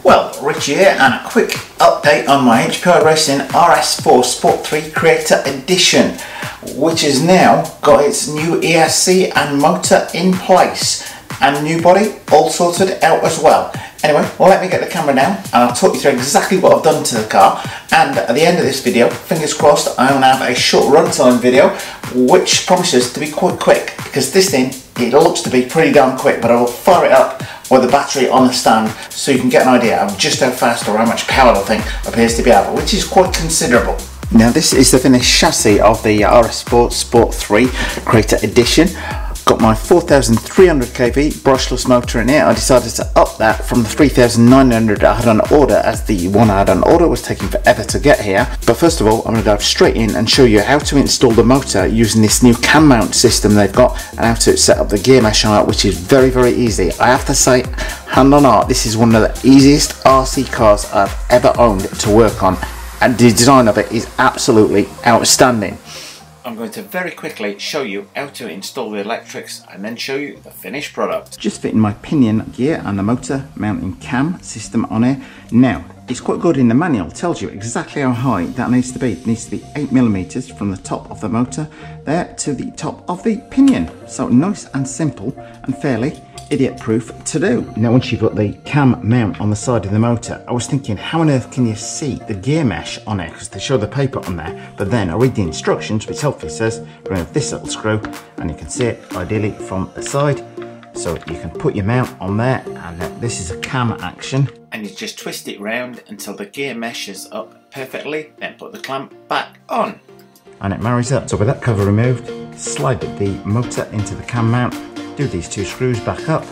Well, Richie here, and a quick update on my HPI Racing RS4 Sport 3 Creator Edition, which has now got its new ESC and motor in place, and new body all sorted out as well. Anyway, well, let me get the camera now and I'll talk you through exactly what I've done to the car, and at the end of this video, fingers crossed, I'm going to have a short runtime video which promises to be quite quick, because this thing, it looks to be pretty damn quick, but I will fire it up with the battery on the stand so you can get an idea of just how fast or how much power the thing appears to be able, which is quite considerable. Now this is the finished chassis of the RS4 Sport 3 Creator Edition. Got my 4300 kV brushless motor in here. I decided to up that from the 3900 I had on order, as the one I had on order was taking forever to get here. But first of all, I'm going to dive straight in and show you how to install the motor using this new cam mount system they've got, and how to set up the gear mesh on it, which is very, very easy. I have to say, hand on heart, this is one of the easiest RC cars I've ever owned to work on, and the design of it is absolutely outstanding. I'm going to very quickly show you how to install the electrics and then show you the finished product. Just fitting my pinion gear and the motor mounting cam system on here. Now, it's quite good in the manual, it tells you exactly how high that needs to be. It needs to be 8mm from the top of the motor there to the top of the pinion. So nice and simple and fairly idiot proof to do. Now once you've got the cam mount on the side of the motor, I was thinking, how on earth can you see the gear mesh on it, because they show the paper on there, but then I read the instructions which helpfully says remove this little screw and you can see it ideally from the side. So you can put your mount on there, and this is a cam action, and you just twist it round until the gear meshes up perfectly, then put the clamp back on and it marries up. So with that cover removed, slide the motor into the cam mount, do these two screws back up,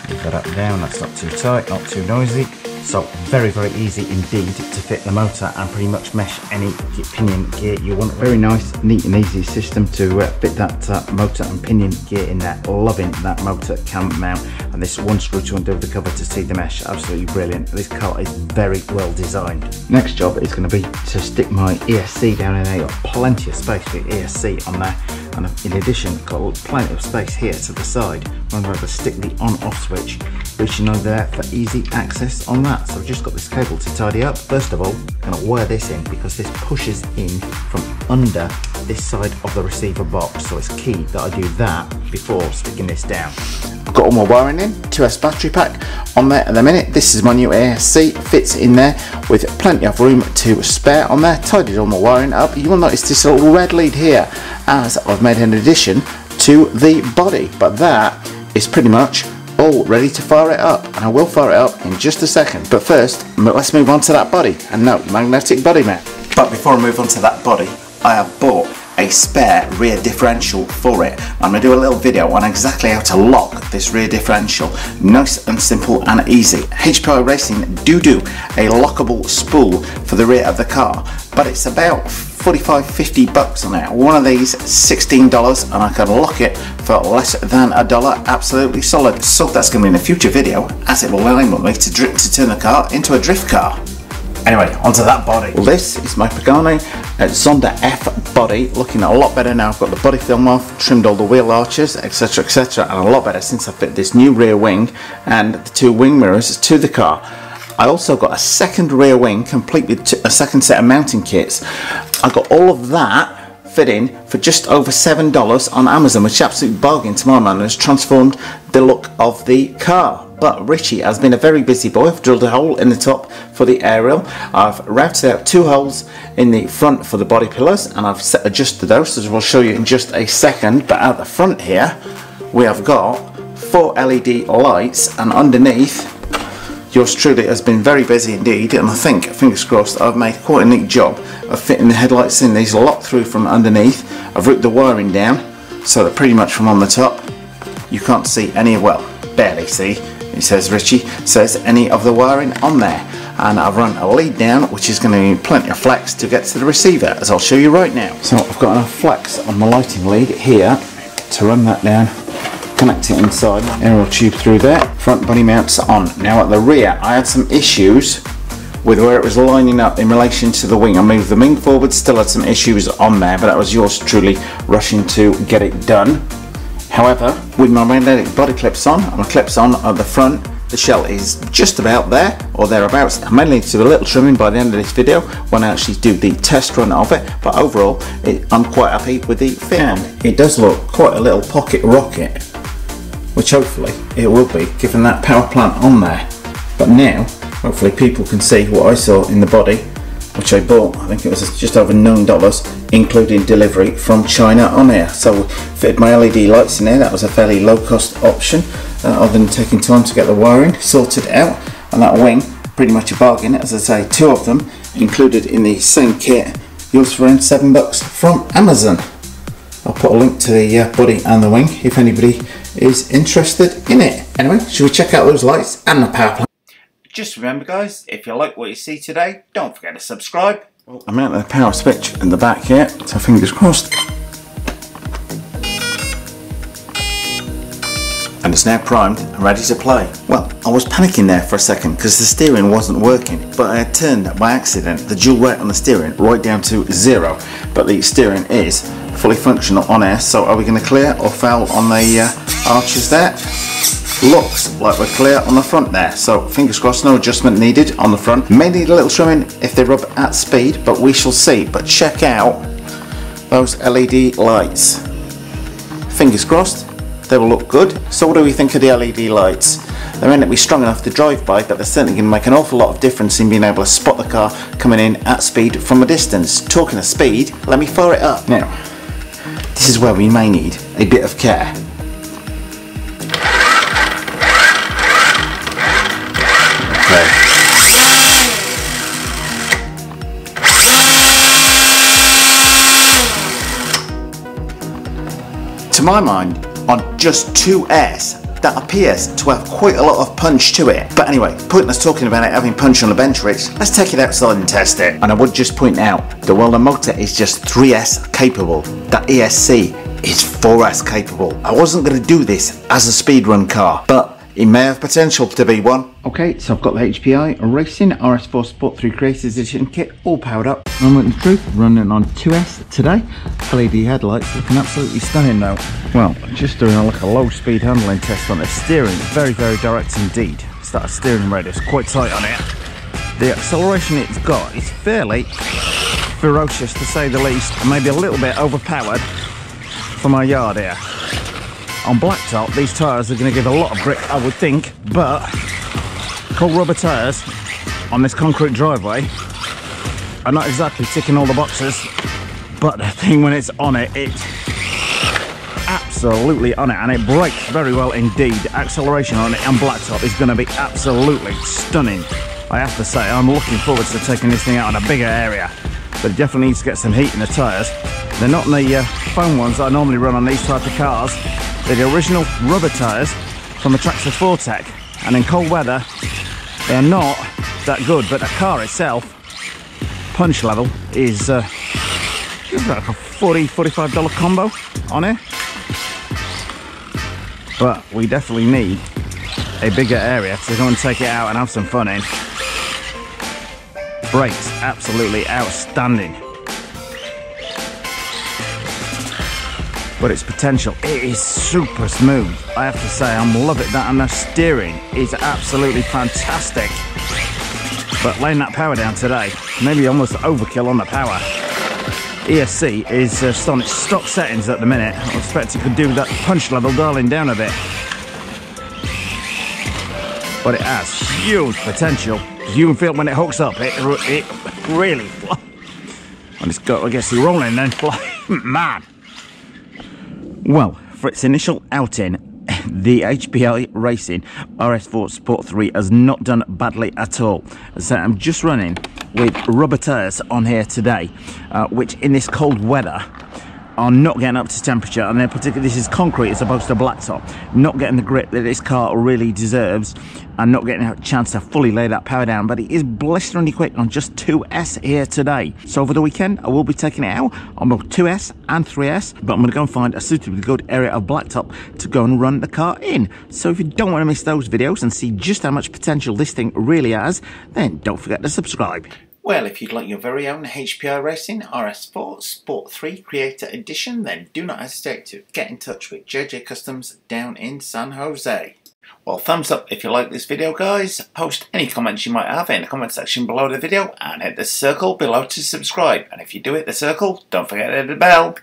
leave that up and down, that's not too tight, not too noisy. So very, very easy indeed to fit the motor and pretty much mesh any pinion gear you want. Very nice, neat and easy system to fit that motor and pinion gear in there. Loving that motor cam mount, and this one screw to undo the cover to see the mesh, absolutely brilliant. This car is very well designed. Next job is going to be to stick my ESC down in there. Got plenty of space for the ESC on there, and in addition got plenty of space here to the side. I'm going to stick the on-off switch, reaching over there for easy access on that. So I've just got this cable to tidy up. First of all, I'm going to wire this in, because this pushes in from under this side of the receiver box, so it's key that I do that before sticking this down. I've got all my wiring in, 2S battery pack on there at the minute. This is my new ESC, fits in there with plenty of room to spare on there. Tidied all my wiring up. You will notice this little red lead here, as I've made an addition to the body, but that is pretty much all ready to fire it up, and I will fire it up in just a second. But first, let's move on to that body, and no, magnetic body mount. But before I move on to that body, I have bought a spare rear differential for it. I'm going to do a little video on exactly how to lock this rear differential. Nice and simple and easy. HPI Racing do a lockable spool for the rear of the car, but it's about $45–50 bucks on it. One of these $16, and I can lock it for less than $1, absolutely solid. So that's going to be in a future video, as it will enable me to turn the car into a drift car. Anyway, onto that body. Well, this is my Pagani Zonda F body, looking a lot better now. I've got the body film off, trimmed all the wheel arches, etc, etc, and a lot better since I fit this new rear wing and the two wing mirrors to the car. I also got a second rear wing, complete with a second set of mounting kits. I got all of that fitting for just over $7 on Amazon, which is an absolute bargain to my man, and has transformed the look of the car. But Richie has been a very busy boy. I've drilled a hole in the top for the aerial. I've routed out 2 holes in the front for the body pillars, and I've adjusted those, as we'll show you in just a second. But at the front here, we have got 4 LED lights, and underneath, yours truly has been very busy indeed, and I think, fingers crossed, I've made quite a neat job of fitting the headlights in. These are locked through from underneath. I've routed the wiring down so that pretty much from on the top you can't see any, well, barely see, it says Richie, says any of the wiring on there. And I've run a lead down, which is going to need plenty of flex to get to the receiver, as I'll show you right now. So I've got enough flex on my lighting lead here to run that down connect it inside, aero tube through there, front body mounts on. Now at the rear I had some issues with where it was lining up in relation to the wing. I moved the wing forward, still had some issues on there, but that was yours truly rushing to get it done. However, with my magnetic body clips on and the clips on at the front, the shell is just about there or thereabouts. I may need to do a little trimming by the end of this video when I actually do the test run of it, but overall I'm quite happy with the fit. And it does look quite a little pocket rocket, which hopefully it will be given that power plant on there. But now hopefully people can see what I saw in the body, which I bought, I think it was just over $9, including delivery from China on here. So fitted my LED lights in there. That was a fairly low cost option, other than taking time to get the wiring sorted out. And that wing, pretty much a bargain. As I say, 2 of them included in the same kit. Yours for around $7 from Amazon. I'll put a link to the body and the wing if anybody is interested in it. Anyway, should we check out those lights and the power plant? Just remember guys, if you like what you see today, don't forget to subscribe. I mounted the power switch in the back here, so fingers crossed. And it's now primed and ready to play. Well, I was panicking there for a second because the steering wasn't working, but I had turned by accident the dual weight on the steering right down to 0. But the steering is fully functional on air, so are we going to clear or foul on the arches there? Looks like we're clear on the front there, so fingers crossed, no adjustment needed on the front. May need a little trimming if they rub at speed, but we shall see. But check out those LED lights. Fingers crossed, they will look good. So what do we think of the LED lights? They may not be strong enough to drive by, but they're certainly going to make an awful lot of difference in being able to spot the car coming in at speed from a distance. Talking of speed, let me fire it up. Now, this is where we may need a bit of care. To my mind, on just 2S, that appears to have quite a lot of punch to it. But anyway, pointless talking about it having punch on the bench race. Let's take it outside and test it. And I would just point out that while the motor is just 3S capable, that ESC is 4S capable. I wasn't going to do this as a speedrun car, but it may have potential to be one. Okay, so I've got the HPI Racing RS4 Sport 3 Creators Edition kit all powered up. Moment of truth, running on 2S today. LED headlights looking absolutely stunning though. Well, just doing a low speed handling test on the steering. Very, very direct indeed. It's that steering radius quite tight on it. The acceleration it's got is fairly ferocious to say the least, and maybe a little bit overpowered for my yard here. On blacktop, these tyres are going to give a lot of grip, I would think, but cold rubber tyres on this concrete driveway are not exactly ticking all the boxes, but the thing when it's on it, it's absolutely on it, and it brakes very well indeed. Acceleration on it on blacktop is going to be absolutely stunning. I have to say, I'm looking forward to taking this thing out on a bigger area, but it definitely needs to get some heat in the tyres. They're not the foam ones that I normally run on these type of cars. They're the original rubber tyres from the Traxxas 4Tech, and in cold weather they are not that good, but the car itself, punch level, is like a $40–45 combo on it. But we definitely need a bigger area to go and take it out and have some fun in. Brakes absolutely outstanding. But its potential, it is super smooth. I have to say, I'm loving that, and the steering is absolutely fantastic. But laying that power down today, maybe almost overkill on the power. ESC is just on its stock settings at the minute. I expect it could do that punch level dialing down a bit. But it has huge potential. You can feel when it hooks up, it really flies. And it's got, I guess, the rolling then fly. Man. Well, for its initial outing, the HPI Racing RS4 Sport 3 has not done badly at all. So I'm just running with rubber tyres on here today, which in this cold weather are not getting up to temperature, and then particularly this is concrete as opposed to blacktop, not getting the grip that this car really deserves, and not getting a chance to fully lay that power down. But it is blisteringly quick on just 2S here today. So over the weekend I will be taking it out on both 2S and 3S, but I'm going to go and find a suitably good area of blacktop to go and run the car in. So if you don't want to miss those videos and see just how much potential this thing really has, then don't forget to subscribe. Well, if you'd like your very own HPI Racing RS4 Sport 3 Creator Edition, then do not hesitate to get in touch with JJ Customs down in San Jose. Well, thumbs up if you like this video, guys. Post any comments you might have in the comment section below the video, and hit the circle below to subscribe. And if you do hit the circle, don't forget to hit the bell.